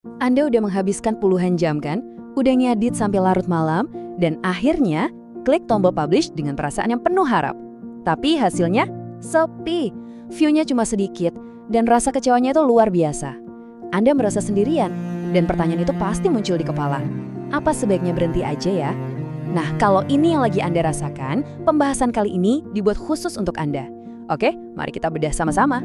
Anda udah menghabiskan puluhan jam kan? Udah ngedit sampai larut malam, dan akhirnya klik tombol publish dengan perasaan yang penuh harap. Tapi hasilnya sepi, view-nya cuma sedikit, dan rasa kecewanya itu luar biasa. Anda merasa sendirian, dan pertanyaan itu pasti muncul di kepala. Apa sebaiknya berhenti aja ya? Nah, kalau ini yang lagi Anda rasakan, pembahasan kali ini dibuat khusus untuk Anda. Oke, mari kita bedah sama-sama.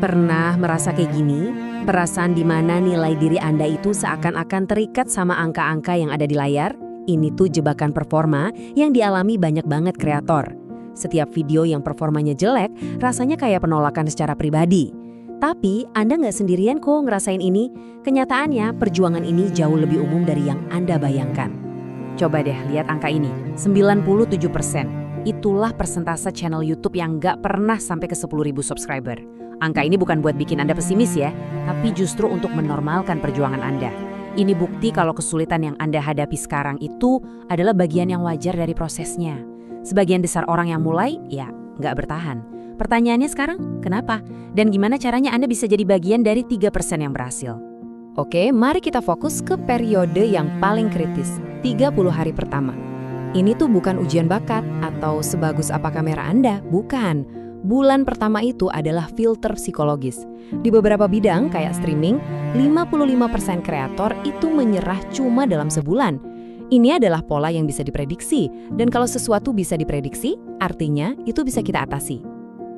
Pernah merasa kayak gini? Perasaan di mana nilai diri Anda itu seakan-akan terikat sama angka-angka yang ada di layar? Ini tuh jebakan performa yang dialami banyak banget kreator. Setiap video yang performanya jelek, rasanya kayak penolakan secara pribadi. Tapi Anda nggak sendirian kok ngerasain ini. Kenyataannya, perjuangan ini jauh lebih umum dari yang Anda bayangkan. Coba deh lihat angka ini, 97%. Itulah persentase channel YouTube yang nggak pernah sampai ke 10.000 subscriber. Angka ini bukan buat bikin Anda pesimis ya, tapi justru untuk menormalkan perjuangan Anda. Ini bukti kalau kesulitan yang Anda hadapi sekarang itu adalah bagian yang wajar dari prosesnya. Sebagian besar orang yang mulai, ya nggak bertahan. Pertanyaannya sekarang, kenapa? Dan gimana caranya Anda bisa jadi bagian dari 3% yang berhasil? Oke, mari kita fokus ke periode yang paling kritis, 30 hari pertama. Ini tuh bukan ujian bakat atau sebagus apa kamera Anda, bukan. Bulan pertama itu adalah filter psikologis. Di beberapa bidang kayak streaming, 55% kreator itu menyerah cuma dalam sebulan. Ini adalah pola yang bisa diprediksi, dan kalau sesuatu bisa diprediksi, artinya itu bisa kita atasi.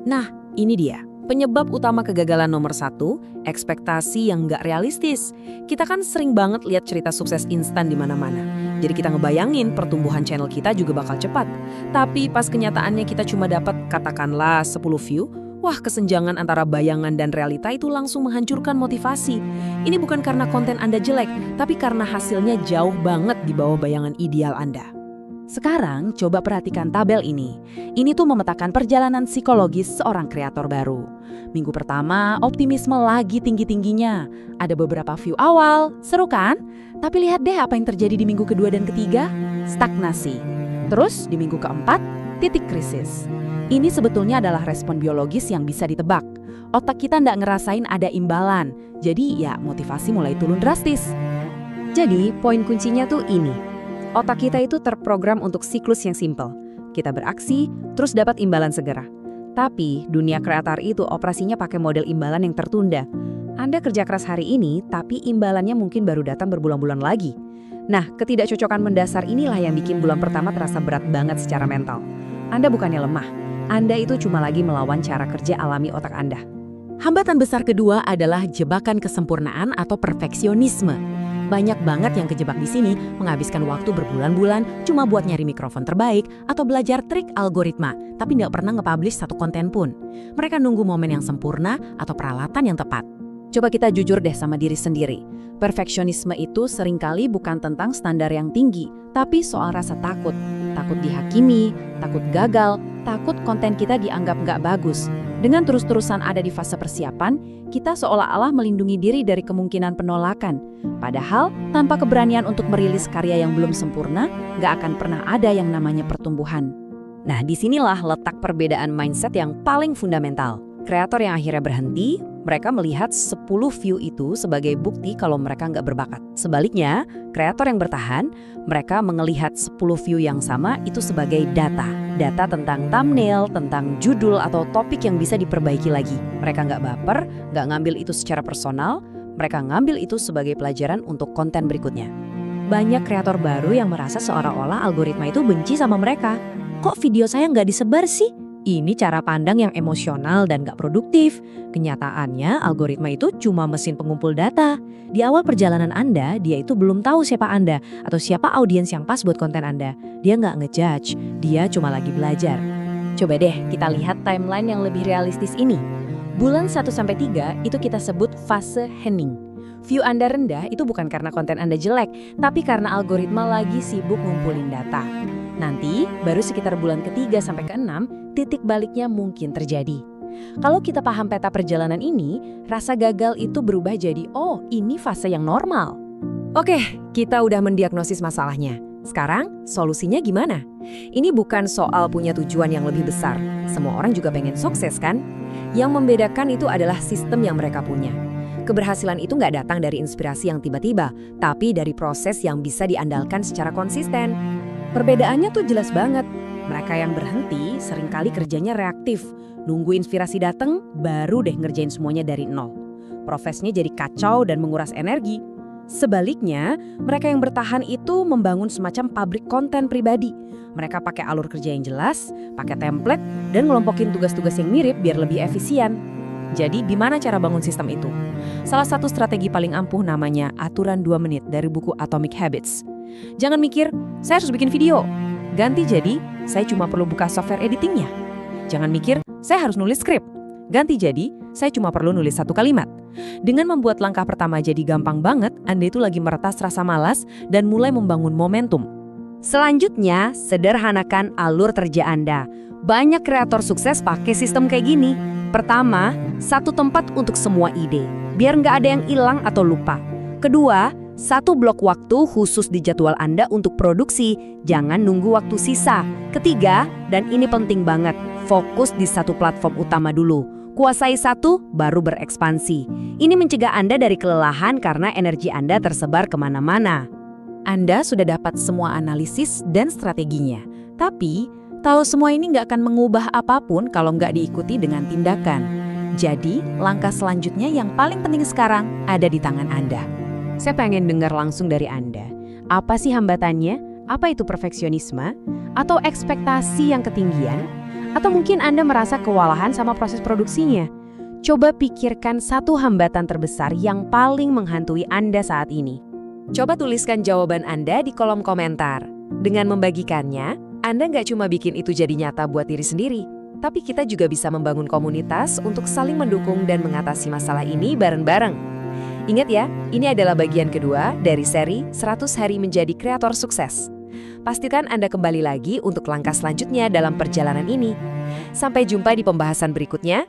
Nah, ini dia. Penyebab utama kegagalan nomor 1, ekspektasi yang nggak realistis. Kita kan sering banget lihat cerita sukses instan di mana-mana. Jadi kita ngebayangin pertumbuhan channel kita juga bakal cepat. Tapi pas kenyataannya kita cuma dapat katakanlah 10 view, wah kesenjangan antara bayangan dan realita itu langsung menghancurkan motivasi. Ini bukan karena konten Anda jelek, tapi karena hasilnya jauh banget di bawah bayangan ideal Anda. Sekarang coba perhatikan tabel ini. Ini tuh memetakan perjalanan psikologis seorang kreator baru. Minggu pertama, optimisme lagi tinggi-tingginya. Ada beberapa view awal, seru kan? Tapi lihat deh apa yang terjadi di minggu kedua dan ketiga, stagnasi. Terus di minggu keempat, titik krisis. Ini sebetulnya adalah respon biologis yang bisa ditebak. Otak kita nggak ngerasain ada imbalan, jadi ya motivasi mulai turun drastis. Jadi poin kuncinya tuh ini. Otak kita itu terprogram untuk siklus yang simpel. Kita beraksi, terus dapat imbalan segera. Tapi dunia kreator itu operasinya pakai model imbalan yang tertunda. Anda kerja keras hari ini, tapi imbalannya mungkin baru datang berbulan-bulan lagi. Nah, ketidakcocokan mendasar inilah yang bikin bulan pertama terasa berat banget secara mental. Anda bukannya lemah, Anda itu cuma lagi melawan cara kerja alami otak Anda. Hambatan besar kedua adalah jebakan kesempurnaan atau perfeksionisme. Banyak banget yang kejebak di sini menghabiskan waktu berbulan-bulan cuma buat nyari mikrofon terbaik atau belajar trik algoritma, tapi nggak pernah nge-publish satu konten pun. Mereka nunggu momen yang sempurna atau peralatan yang tepat. Coba kita jujur deh sama diri sendiri. Perfeksionisme itu seringkali bukan tentang standar yang tinggi, tapi soal rasa takut. Takut dihakimi, takut gagal, takut konten kita dianggap nggak bagus. Dengan terus-terusan ada di fase persiapan, kita seolah-olah melindungi diri dari kemungkinan penolakan. Padahal, tanpa keberanian untuk merilis karya yang belum sempurna, nggak akan pernah ada yang namanya pertumbuhan. Nah, disinilah letak perbedaan mindset yang paling fundamental. Kreator yang akhirnya berhenti, mereka melihat 10 view itu sebagai bukti kalau mereka nggak berbakat. Sebaliknya, kreator yang bertahan, mereka melihat 10 view yang sama itu sebagai data. Data tentang thumbnail, tentang judul atau topik yang bisa diperbaiki lagi. Mereka nggak baper, nggak ngambil itu secara personal, mereka ngambil itu sebagai pelajaran untuk konten berikutnya. Banyak kreator baru yang merasa seolah-olah algoritma itu benci sama mereka. Kok video saya nggak disebar sih? Ini cara pandang yang emosional dan gak produktif. Kenyataannya, algoritma itu cuma mesin pengumpul data. Di awal perjalanan Anda, dia itu belum tahu siapa Anda atau siapa audiens yang pas buat konten Anda. Dia gak ngejudge, dia cuma lagi belajar. Coba deh kita lihat timeline yang lebih realistis ini. Bulan 1-3 itu kita sebut fase hening. View Anda rendah itu bukan karena konten Anda jelek, tapi karena algoritma lagi sibuk ngumpulin data. Nanti, baru sekitar bulan ke-3-6, titik baliknya mungkin terjadi. Kalau kita paham peta perjalanan ini, rasa gagal itu berubah jadi, oh ini fase yang normal. Oke, kita udah mendiagnosis masalahnya. Sekarang, solusinya gimana? Ini bukan soal punya tujuan yang lebih besar. Semua orang juga pengen sukses kan? Yang membedakan itu adalah sistem yang mereka punya. Keberhasilan itu nggak datang dari inspirasi yang tiba-tiba, tapi dari proses yang bisa diandalkan secara konsisten. Perbedaannya tuh jelas banget. Mereka yang berhenti seringkali kerjanya reaktif, nunggu inspirasi datang, baru deh ngerjain semuanya dari nol. Prosesnya jadi kacau dan menguras energi. Sebaliknya, mereka yang bertahan itu membangun semacam pabrik konten pribadi. Mereka pakai alur kerja yang jelas, pakai template, dan ngelompokin tugas-tugas yang mirip biar lebih efisien. Jadi, gimana cara bangun sistem itu? Salah satu strategi paling ampuh namanya aturan 2 menit dari buku Atomic Habits. Jangan mikir, saya harus bikin video. Ganti jadi, saya cuma perlu buka software editingnya. Jangan mikir, saya harus nulis skrip. Ganti jadi, saya cuma perlu nulis 1 kalimat. Dengan membuat langkah pertama jadi gampang banget, Anda itu lagi meretas rasa malas dan mulai membangun momentum. Selanjutnya, sederhanakan alur kerja Anda. Banyak kreator sukses pakai sistem kayak gini. Pertama, satu tempat untuk semua ide, biar nggak ada yang hilang atau lupa. Kedua, satu blok waktu khusus di jadwal Anda untuk produksi, jangan nunggu waktu sisa. Ketiga, dan ini penting banget, fokus di satu platform utama dulu. Kuasai satu, baru berekspansi. Ini mencegah Anda dari kelelahan karena energi Anda tersebar kemana-mana. Anda sudah dapat semua analisis dan strateginya. Tapi, tahu semua ini nggak akan mengubah apapun kalau nggak diikuti dengan tindakan. Jadi, langkah selanjutnya yang paling penting sekarang ada di tangan Anda. Saya pengen dengar langsung dari Anda. Apa sih hambatannya? Apa itu perfeksionisme? Atau ekspektasi yang ketinggian? Atau mungkin Anda merasa kewalahan sama proses produksinya? Coba pikirkan satu hambatan terbesar yang paling menghantui Anda saat ini. Coba tuliskan jawaban Anda di kolom komentar. Dengan membagikannya, Anda nggak cuma bikin itu jadi nyata buat diri sendiri, tapi kita juga bisa membangun komunitas untuk saling mendukung dan mengatasi masalah ini bareng-bareng. Ingat ya, ini adalah bagian kedua dari seri 100 Hari Menjadi Kreator Sukses. Pastikan Anda kembali lagi untuk langkah selanjutnya dalam perjalanan ini. Sampai jumpa di pembahasan berikutnya.